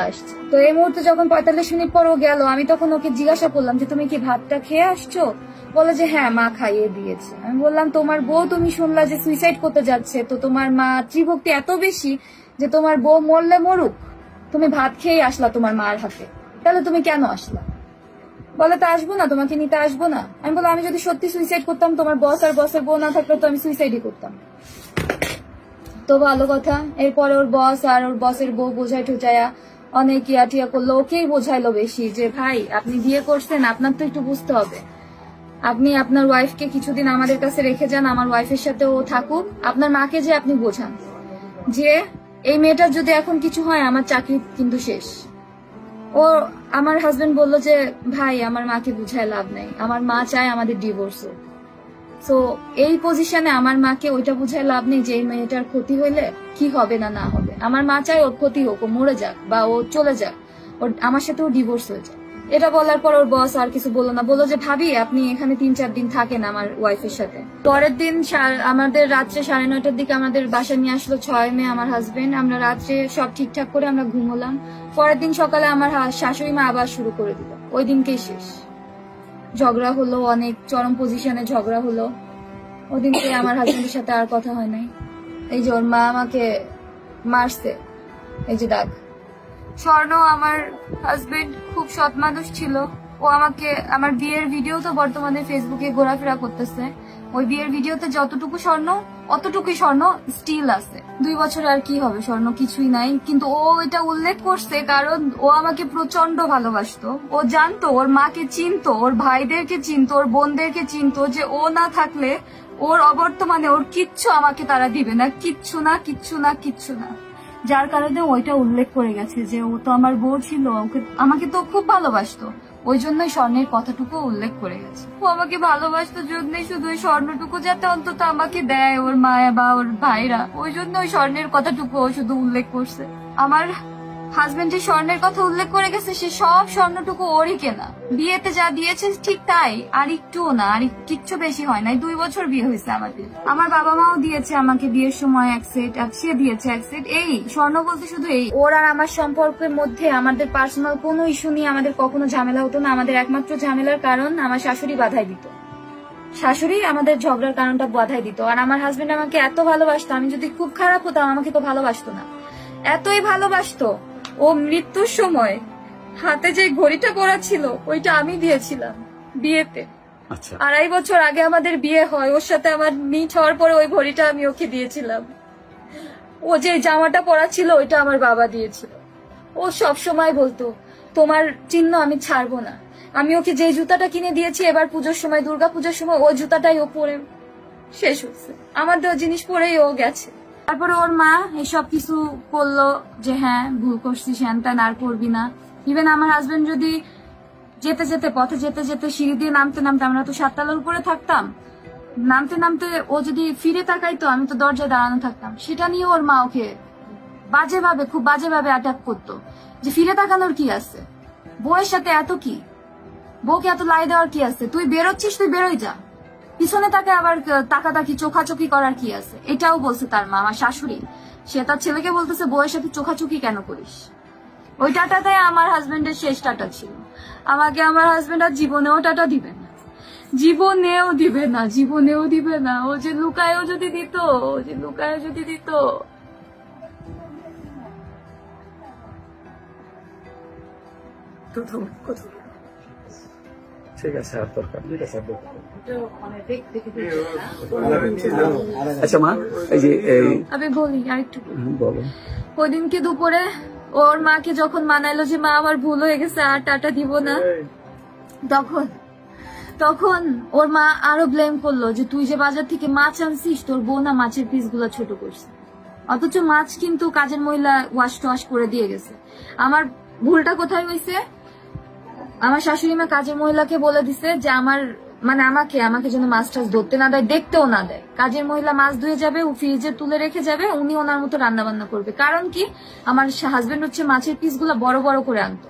আসছে। তো এই মুহূর্তে যখন 45 মিনিট পর ও গেল, আমি তখন ওকে জিজ্ঞাসা করলাম যে তুমি কি ভাতটা খেয়ে আসছো? বলে যে হ্যাঁ মা খাইয়ে দিয়েছে। আমি বললাম তোমার বউ তুমি শুনলা যে সুইসাইড করতে যাচ্ছে, তো তোমার মা ত্রিভক্তি এত বেশি যে তোমার বউ মরলে মরুক, তুমি ভাত খেয়ে আসলা তোমার মার হাতে, তাহলে তুমি কেন আসলা? বলে তা আসবো না, তোমাকে নিতে আসবো না। আমি বললাম আমি যদি সত্যি সুইসাইড করতাম, তোমার বস আর বসের বউ না থাকলে তো আমি সুইসাইডই করতাম। তো ভালো কথা। এরপরে ওর বস আর ওর বসের বউ বোঝাই ঠোচায়া অনেক ইয়াটিয়া করলো, ওকেই বোঝাইলো বেশি যে ভাই আপনি বিয়ে করছেন, আপনার তো একটু বুঝতে হবে, আপনি আপনার ওয়াইফকে কিছুদিন আমাদের কাছে রেখে যান, আমার ওয়াইফের সাথে ও থাকুক। আপনার মাকে যে আপনি বোঝান যে এই মেয়েটার যদি এখন কিছু হয় আমার চাকরি কিন্তু শেষ। ও আমার হাজবেন্ড বললো যে ভাই আমার মাকে বুঝায় লাভ নেই, আমার মা চায় আমাদের ডিভোর্স হোক। তো এই পজিশনে আমার মাকে ওইটা বুঝায় লাভ নেই যে এই মেয়েটার ক্ষতি হইলে কি হবে না না হবে। আমার মা চায় ওর ক্ষতি হোক, ও মরে যাক বা ও চলে যাক, ওর আমার সাথে ও ডিভোর্স হয়ে যায়। এটা বলার পর ওর বস আর কিছু বললো না, বললো যে ভাবি আপনি এখানে 3-4 দিন থাকেন আমার ওয়াইফের সাথে। পরের দিন আমাদের রাত্রে 9:30টার দিকে আমাদের বাসা নিয়ে আসলো 6 মে আমার হাজবেন্ড। আমরা রাত্রে সব ঠিকঠাক করে আমরা ঘুমোলাম। পরের দিন সকালে আমার শাশুড়ি মা আবার শুরু করে দিল, ওই দিনকেই শেষ। ঝগড়া হলো, অনেক চরম পজিশনে ঝগড়া হলো। ওদিনকে আমার হাজবেন্ডের সাথে আর কথা হয় নাই। এই যে ওর মা আমাকে মারছে, এই যে দাগ। স্বর্ণ আমার হাজবেন্ড খুব সৎ মানুষ ছিল, ও আমাকে আমার বিয়ের ভিডিও তো বর্তমানে ফেসবুকে ঘোরাফেরা করতেছে, ওই বিয়ের ভিডিওতে যতটুকু স্বর্ণ অতটুকুই স্বর্ণ স্টিল আছে। 2 বছর আর কি হবে, স্বর্ণ কিছুই নাই, কিন্তু ও এটা উল্লেখ করছে কারণ ও আমাকে প্রচন্ড ভালোবাসতো। ও জানতো, ওর মাকে চিনতো, ওর ভাইদেরকে চিনতো, ওর বোনদেরকে চিনতো যে ও না থাকলে ওর অবর্তমানে ওর কিচ্ছু আমাকে তারা দিবে না, কিচ্ছু না, কিচ্ছু না, কিচ্ছু না। যার কারণে ওইটা উল্লেখ করে গেছে যে ও তো আমার বউ ছিল, ওকে আমাকে তো খুব ভালোবাসতো, ওই জন্যই স্বর্ণের কথাটুকু উল্লেখ করে গেছে। ও আমাকে ভালোবাসতো জন্যই শুধু ওই স্বর্ণটুকু যাতে অন্তত আমাকে দেয় ওর মায়া বা ওর ভাইরা, ওই জন্য ওই স্বর্ণের কথাটুকু ও শুধু উল্লেখ করছে। আমার হাজবেন্ডের স্বর্ণের কথা উল্লেখ করে গেছে, সে সব স্বর্ণটুকু ওরই কেনা, বিয়েতে যা দিয়েছে ঠিক তাই, আর একটুও না, আর কিচ্ছু বেশি হয় নাই। 2 বছর বিয়ে হয়েছে আমাদের। আমার বাবা মাও দিয়েছে আমাকে বিয়ের সময় 1 সেট, আর সে দিয়েছে 1 সেট। এই স্বর্ণ বলতে শুধু এই। ওর আর আমার সম্পর্কের মধ্যে আমাদের পার্সোনাল কোনো ইস্যু নিয়ে আমাদের কখনো ঝামেলা হতো না। আমাদের একমাত্র ঝামেলার কারণ আমার শাশুড়ি বাধাই দিত, শাশুড়ি আমাদের ঝগড়ার কারণটা বাধাই দিত। আর আমার হাজবেন্ড আমাকে এত ভালোবাসতো, আমি যদি খুব খারাপ হতাম আমাকে তো ভালোবাসতো না, এতই ভালোবাসতো। ও মৃত্যুর সময় হাতে যে ঘড়িটা পরা ছিল ওইটা আমি দিয়েছিলাম বিয়েতে। 2.5 বছর আগে আমাদের বিয়ে হয়, ওর সাথে আমার মিট হওয়ার পরে ওই ঘড়িটা আমি ওকে দিয়েছিলাম। ও যে জামাটা পরা ছিল ওইটা আমার বাবা দিয়েছিল। ও সব সময় বলতো তোমার চিহ্ন আমি ছাড়বো না। আমি ওকে যে জুতাটা কিনে দিয়েছি এবার পুজোর সময়, দুর্গাপূজার সময়, ওই জুতাটাই ও পরে শেষ হচ্ছে, আমার দেওয়া জিনিস পরেই ও গেছে। তারপরে ওর মা এসব কিছু করলো যে হ্যাঁ ভুল করছিস, হ্যান আর করবি না। ইভেন আমার হাজবেন্ড যদি যেতে যেতে পথে যেতে যেতে সিঁড়ি দিয়ে নামতে নামতে, আমরা তো 7 তলার উপরে থাকতাম, নামতে নামতে ও যদি ফিরে তাকাইতো আমি তো দরজায় দাঁড়ানো থাকতাম, সেটা নিয়ে ওর মা ওকে বাজেভাবে, খুব বাজেভাবে অ্যাটাক করতো যে ফিরে তাকানোর কি আছে, বউয়ের সাথে এত কি, বউকে এত লাই দেওয়ার কি আছে, তুই বেরোচ্ছিস তুই বেরোই যা, পিছনে তাকে আবার তাকাতাকি চোখাচোখি করার কি আছে। এটাও বলছে তার মা, আমার শাশুড়ি। সে তার ছেলেকে বলতেছে বউয়ের সাথে চোখাচোখি কেন করিস। ওই টাটাটাই আমার হাজবেন্ডের শেষ টাটা ছিল। আমাকে আমার হাজবেন্ড আর জীবনেও টাটা দিবে না, জীবনেও দিবে না, জীবনেও দিবে না। ও যে লুকায়ও যদি দিত, ও যে লুকায়ও যদি দিত। ঠিক আছে, আর দরকার ঠিক আছে। আচ্ছা মা, এই যে আমি বলি আরেকটু বলো। ওই দিনকে দুপুরে ওর মাকে যখন মানাইলো যে মা আমার ভুল হয়ে গেছে আর টাটা দিব না, তখন ওর মা আরো ব্লেম করলো যে তুই যে বাজার থেকে মাছ আনছিস তোর বউ না মাছের পিস গুলা ছোট করছে, অথচ মাছ কিন্তু কাজের মহিলা ওয়াশ টোয়াশ করে দিয়ে গেছে। আমার ভুলটা কোথায় হয়েছে, আমার শাশুড়ি মা কাজের মহিলাকে বলে দিছে যে আমাকে যেন মাছ টাছ ধরতে না দেয়, দেখতেও না দেয়। কাজের মহিলা মাছ ধুয়ে যাবে, ও ফ্রিজে তুলে রেখে যাবে, উনি ওনার মতো রান্না বান্না করবে। কারণ কি, আমার হাজবেন্ড হচ্ছে মাছের পিস গুলা বড় বড় করে আনতো।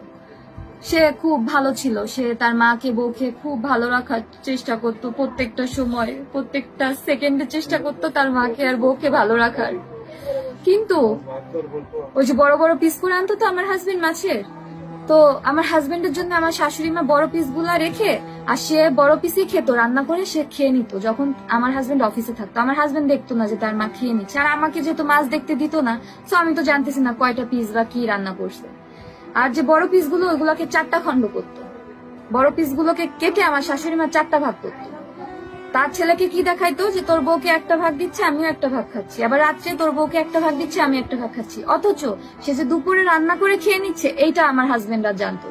সে খুব ভালো ছিল, সে তার মাকে বউকে খুব ভালো রাখার চেষ্টা করতো, প্রত্যেকটা সময় প্রত্যেকটা সেকেন্ডে চেষ্টা করতো তার মাকে আর বউকে ভালো রাখার। কিন্তু ওই যে বড় বড় পিস করে আনতো তো আমার হাজবেন্ড মাছের, তো আমার হাজবেন্ডের জন্য আমার শাশুড়ি মা বড় পিস গুলা রেখে আর সে বড় পিসই খেত, রান্না করে সে খেয়ে নিত যখন আমার হাজবেন্ড অফিসে থাকতো। আমার হাজবেন্ড দেখতো না যে তার মা খেয়ে নিচ্ছে, আর আমাকে যেহেতু মাছ দেখতে দিত না, তো আমি তো জানতেছি না কয়টা পিস বা কি রান্না করছে। আর যে বড় পিস গুলো ওইগুলোকে 4টা খন্ড করতো, বড় পিস গুলোকে কেটে আমার শাশুড়ি মা 4টা ভাগ করতো। তার ছেলেকে কি দেখাইতো যে তোর বউকে একটা ভাগ দিচ্ছে, আমিও একটা ভাগ খাচ্ছি, আবার রাত্রে তোর বউকে একটা ভাগ দিচ্ছে, আমি একটা ভাগ খাচ্ছি, অথচ সে যে দুপুরে রান্না করে খেয়ে নিচ্ছে এইটা আমার হাজবেন্ড আর জানতো।